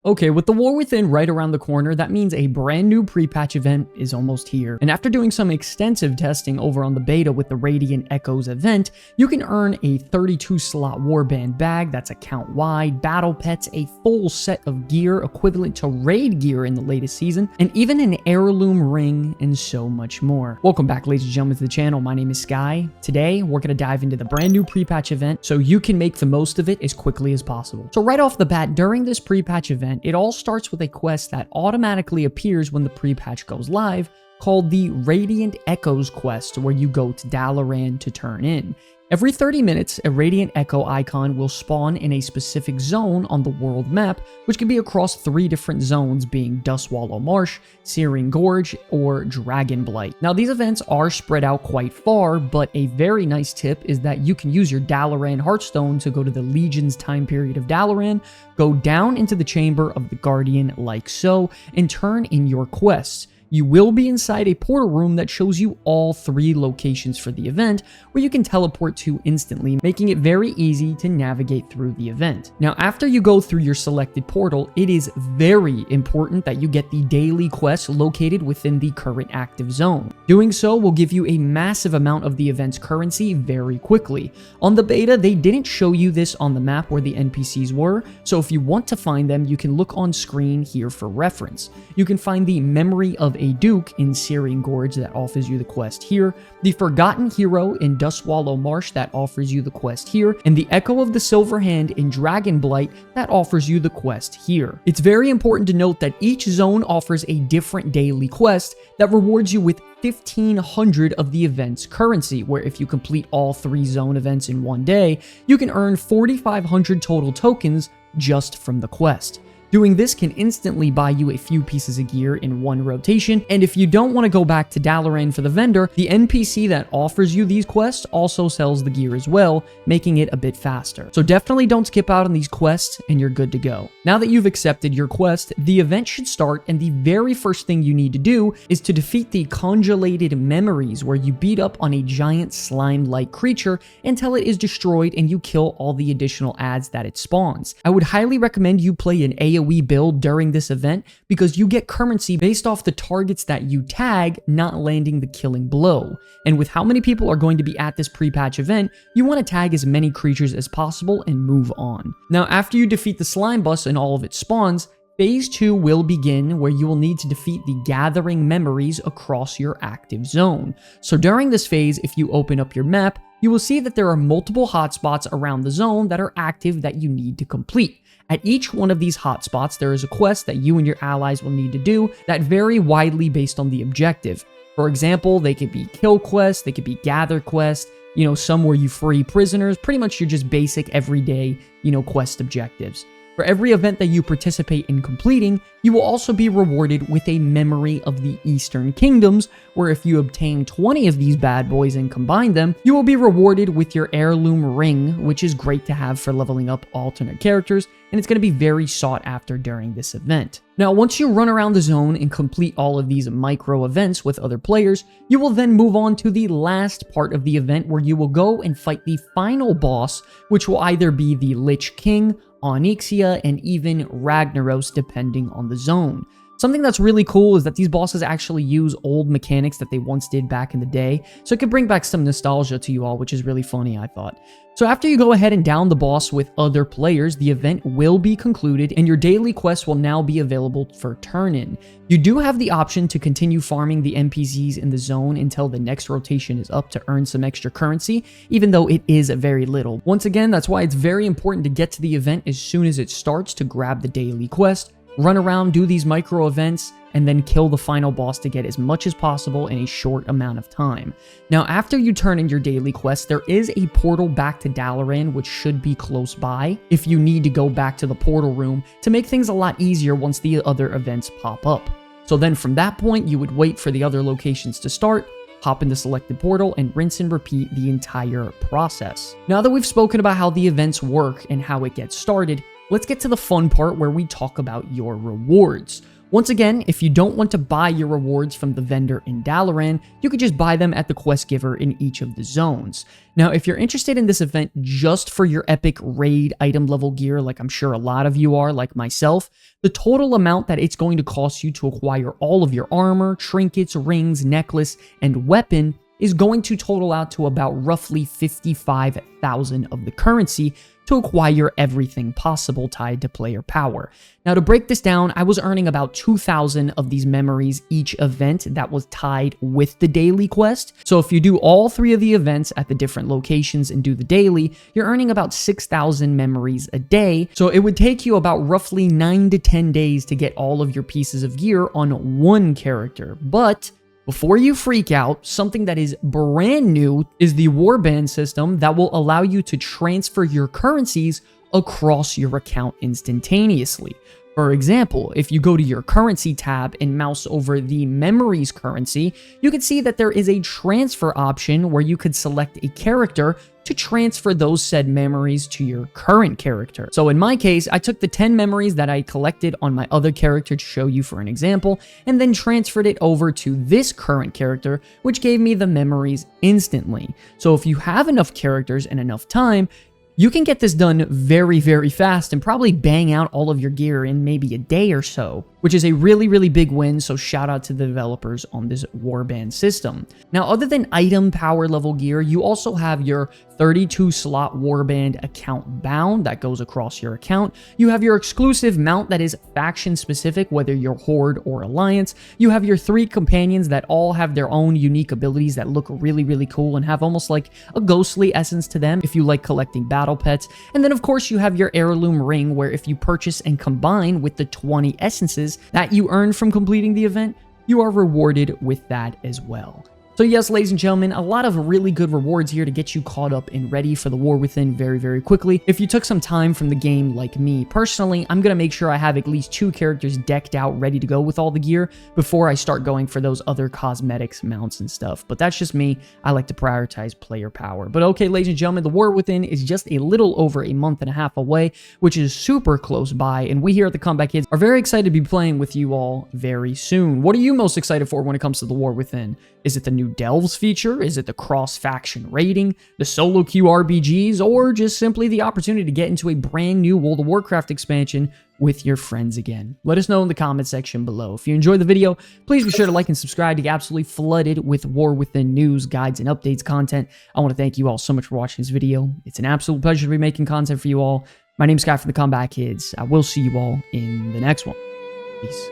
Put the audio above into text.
Okay, with the War Within right around the corner, that means a brand new pre-patch event is almost here. And after doing some extensive testing over on the beta with the Radiant Echoes event, you can earn a 32-slot warband bag that's account-wide, battle pets, a full set of gear equivalent to raid gear in the latest season, and even an heirloom ring, and so much more. Welcome back, ladies and gentlemen, to the channel. My name is Sky. Today, we're going to dive into the brand new pre-patch event so you can make the most of it as quickly as possible. So right off the bat, during this pre-patch event, it all starts with a quest that automatically appears when the pre-patch goes live, called the Radiant Echoes quest, where you go to Dalaran to turn in. Every 30 minutes, a Radiant Echo icon will spawn in a specific zone on the world map, which can be across 3 different zones, being Dustwallow Marsh, Searing Gorge, or Dragonblight. Now, these events are spread out quite far, but a very nice tip is that you can use your Dalaran Heartstone to go to the Legion's time period of Dalaran, go down into the Chamber of the Guardian like so, and turn in your quests. You will be inside a portal room that shows you all 3 locations for the event, where you can teleport to instantly, making it very easy to navigate through the event. Now, after you go through your selected portal, it is very important that you get the daily quests located within the current active zone. Doing so will give you a massive amount of the event's currency very quickly. On the beta, they didn't show you this on the map where the NPCs were, so if you want to find them, you can look on screen here for reference. You can find the Memory of a Duke in Searing Gorge that offers you the quest here, the Forgotten Hero in Dustwallow Marsh that offers you the quest here, and the Echo of the Silver Hand in Dragonblight that offers you the quest here. It's very important to note that each zone offers a different daily quest that rewards you with 1,500 of the event's currency, where if you complete all 3 zone events in one day, you can earn 4,500 total tokens just from the quest. Doing this can instantly buy you a few pieces of gear in one rotation, and if you don't want to go back to Dalaran for the vendor, the NPC that offers you these quests also sells the gear as well, making it a bit faster. So definitely don't skip out on these quests, and you're good to go. Now that you've accepted your quest, the event should start, and the very first thing you need to do is to defeat the Congelated Memories, where you beat up on a giant slime-like creature until it is destroyed and you kill all the additional adds that it spawns. I would highly recommend you play an AoE build during this event because you get currency based off the targets that you tag not landing the killing blow. And with how many people are going to be at this pre-patch event, you want to tag as many creatures as possible and move on. Now, after you defeat the slime boss and all of its spawns, Phase 2 will begin, where you will need to defeat the Gathering Memories across your active zone. So during this phase, if you open up your map, you will see that there are multiple hotspots around the zone that are active that you need to complete. At each one of these hotspots, there is a quest that you and your allies will need to do that vary widely based on the objective. For example, they could be kill quests, they could be gather quests, some where you free prisoners, pretty much your just basic everyday, quest objectives. For every event that you participate in completing, you will also be rewarded with a Memory of the Eastern Kingdoms, where if you obtain 20 of these bad boys and combine them, you will be rewarded with your heirloom ring, which is great to have for leveling up alternate characters, and it's going to be very sought after during this event. Now, once you run around the zone and complete all of these micro events with other players, you will then move on to the last part of the event, where you will go and fight the final boss, which will either be the Lich King, Onyxia, and even Ragnaros, depending on the zone. Something that's really cool is that these bosses actually use old mechanics that they once did back in the day, so it could bring back some nostalgia to you all, which is really funny, I thought. So after you go ahead and down the boss with other players, the event will be concluded, and your daily quests will now be available for turn-in. You do have the option to continue farming the NPCs in the zone until the next rotation is up to earn some extra currency, even though it is very little. Once again, that's why it's very important to get to the event as soon as it starts to grab the daily quest, run around, do these micro events, and then kill the final boss to get as much as possible in a short amount of time. Now, after you turn in your daily quest, there is a portal back to Dalaran, which should be close by if you need to go back to the portal room to make things a lot easier once the other events pop up. So then from that point, you would wait for the other locations to start, hop in the selected portal, and rinse and repeat the entire process. Now that we've spoken about how the events work and how it gets started, let's get to the fun part where we talk about your rewards. Once again, if you don't want to buy your rewards from the vendor in Dalaran, you could just buy them at the quest giver in each of the zones. Now, if you're interested in this event just for your epic raid item level gear, like I'm sure a lot of you are, like myself, the total amount that it's going to cost you to acquire all of your armor, trinkets, rings, necklace, and weapon is going to total out to about roughly 55,000 of the currency to acquire everything possible tied to player power. Now, to break this down, I was earning about 2,000 of these memories each event that was tied with the daily quest. So if you do all 3 of the events at the different locations and do the daily, you're earning about 6,000 memories a day. So it would take you about roughly 9 to 10 days to get all of your pieces of gear on one character. But before you freak out, something that is brand new is the warband system that will allow you to transfer your currencies across your account instantaneously. For example, if you go to your currency tab and mouse over the memories currency, you can see that there is a transfer option where you could select a character to transfer those said memories to your current character. So in my case, I took the 10 memories that I collected on my other character to show you for an example, and then transferred it over to this current character, which gave me the memories instantly. So if you have enough characters and enough time, you can get this done very, very fast and probably bang out all of your gear in maybe a day or so, which is a really, really big win, so shout out to the developers on this warband system. Now, other than item power level gear, you also have your 32 slot warband account bound that goes across your account. You have your exclusive mount that is faction specific, whether you're Horde or Alliance. You have your 3 companions that all have their own unique abilities that look really, really cool and have almost like a ghostly essence to them if you like collecting battle pets. And then of course you have your heirloom ring, where if you purchase and combine with the 20 essences that you earn from completing the event, you are rewarded with that as well. So yes, ladies and gentlemen, a lot of really good rewards here to get you caught up and ready for the War Within very, very quickly. If you took some time from the game like me, personally, I'm going to make sure I have at least 2 characters decked out ready to go with all the gear before I start going for those other cosmetics, mounts, and stuff. But that's just me. I like to prioritize player power. But okay, ladies and gentlemen, the War Within is just a little over a month and a half away, which is super close by, and we here at the Comeback Kids are very excited to be playing with you all very soon. What are you most excited for when it comes to the War Within? Is it the new Delves feature? Is it the cross-faction raiding, the solo queue RBGs, or just simply the opportunity to get into a brand new World of Warcraft expansion with your friends again? Let us know in the comment section below. If you enjoyed the video, please be sure to like and subscribe to get absolutely flooded with War Within news, guides, and updates content. I want to thank you all so much for watching this video. It's an absolute pleasure to be making content for you all. My name is Scott from the Comeback Kids. I will see you all in the next one. Peace.